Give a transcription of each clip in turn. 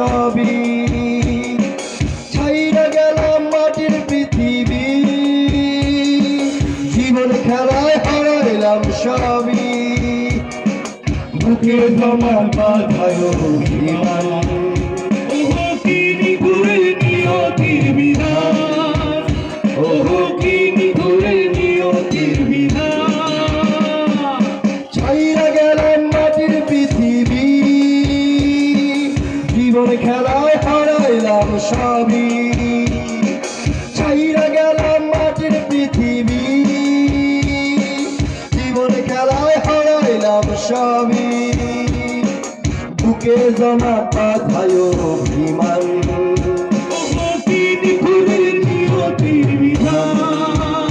সবই, ছাইরা গেলাম মাটির পৃথিবী, জীবন খেলায় হারাইলাম সবই, বুকে জমা বাধায় অভিমান। ওহো কি নিগুড়ে নিয়তির বিধান, ওহো কি নিগুড়ে নিয়তির বিধান। ছাইরা গেলাম মাটির পৃথিবী, জীবন খেলায় হারাইলাম সবই, ছাইরা গেলাম মাটির পৃথিবী, জীবন খেলায় হারাইলাম সবই, বুকে জমা বাধায় অভিমান। ওহো কি নিগুড়ে নিয়তির বিধান,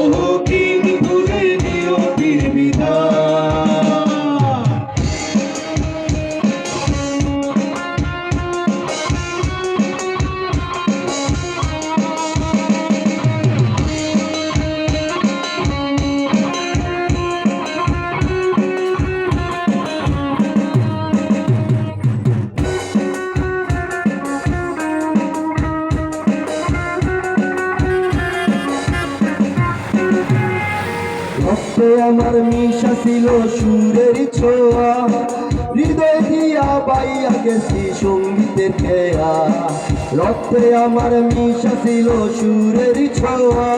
ওহো কি নিগুড়ে নিয়তির বিধান। রক্তে আমার মিশা ছিল সুরের ছোঁয়া, হৃদয় দিয়া বাইয়া গেছি সঙ্গীতের খেয়া। রক্তে আমার মিশা ছিল সুরের ছোঁয়া,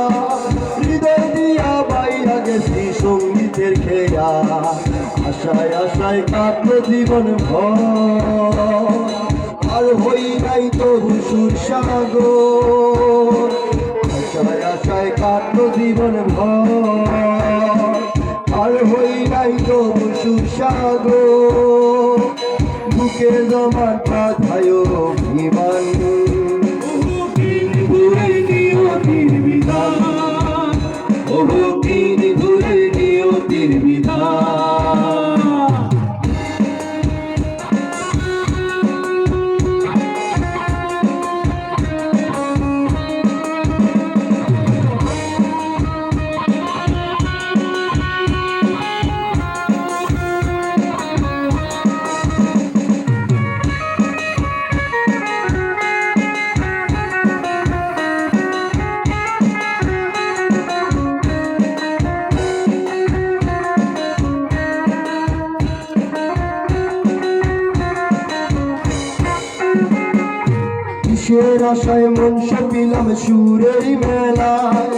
হৃদয় দিয়া বাইয়া গেছি সঙ্গীতের খেয়া। আশায় আশায় কাটলো জীবন ভর, আর হই নাই তবু সুর সাগর। আশায় আশায় কাটলো জীবন ভর, আর হই নাই তবু সুর সাগর। বুকে জমা বাধায় অভিমান। ওহো কি নিগুড়ে নিয়তির বিধান, ওহো কি নিগুড়ে নিয়তির বিধান। কিসের আশায় মন সপিলাম সুরের মেলায়,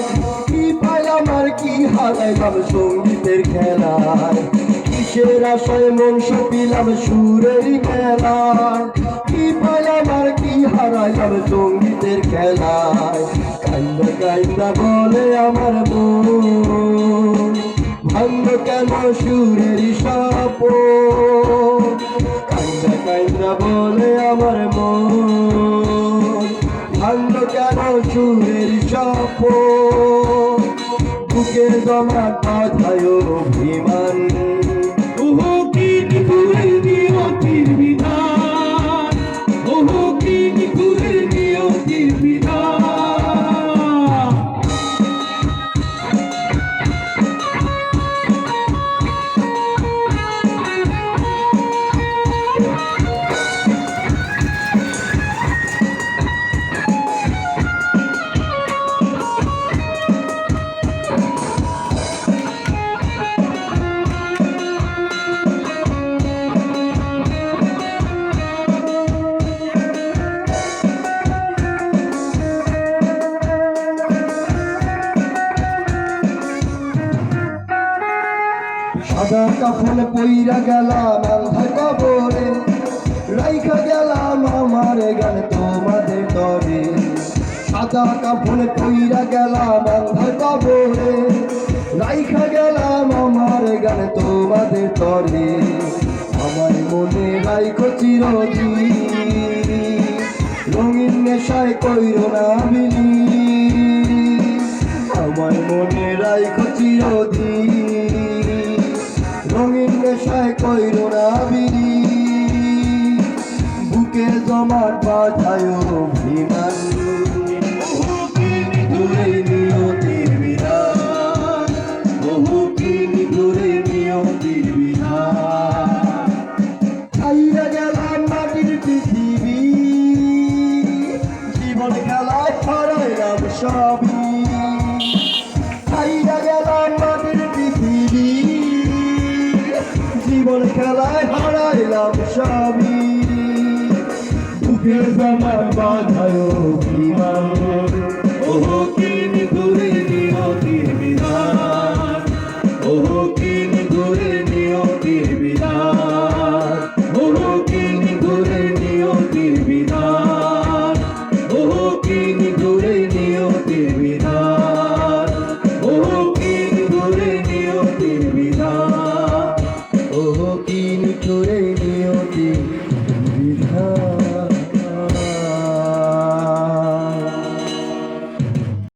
কি পাইলাম আর কি হারাইলাম সঙ্গীতের খেলায়। কিসের আশায় মন সপিলাম সুরের মেলায়, কি পাইলাম আর কি হারাইলাম সঙ্গীতের খেলায়। কান্দা কান্দা বলে আমার মন, ভাঙল কেন সুরের সাপন। কান্দা কান্দা বলে আমার মন, ভাঙল কেন সুরের সাপন। বুকে জমা বাধায় অভিমান। ওহো কি নিগুড়ে নিয়তির বিধান, ওহো কি নিগুড়ে নিয়তির বিধান। সাদা কাফন পইরা গেলাম আন্ধার কবরে, রাইখা গেলাম আমার গান তোমাদের তরে। সাদা কাফন পইরা গেলাম আন্ধার কবরে, রাইখা গেলাম আমার গান তোমাদের তরে। আমার মনে রাইখো চিরদিন, রঙিন নেশায় কইরো না বিলি। আমার মনে রাইখো চিরদিন, রঙিন নেশায় কইরো না বিলি। বুকে জমাট বাধায় অভিমান। ওহো কি নিগুড়ে নিয়তির বিধান, ওহো কি নিগুড়ে নিয়তির বিধান। ছাইরা গেলাম মাটির পৃথিবী, সবই ছাইয়া গেলাম মাটির পৃথিবী জীবন খেলায় হারাইলাম সবই বুকের জামার বাধায় অভিমান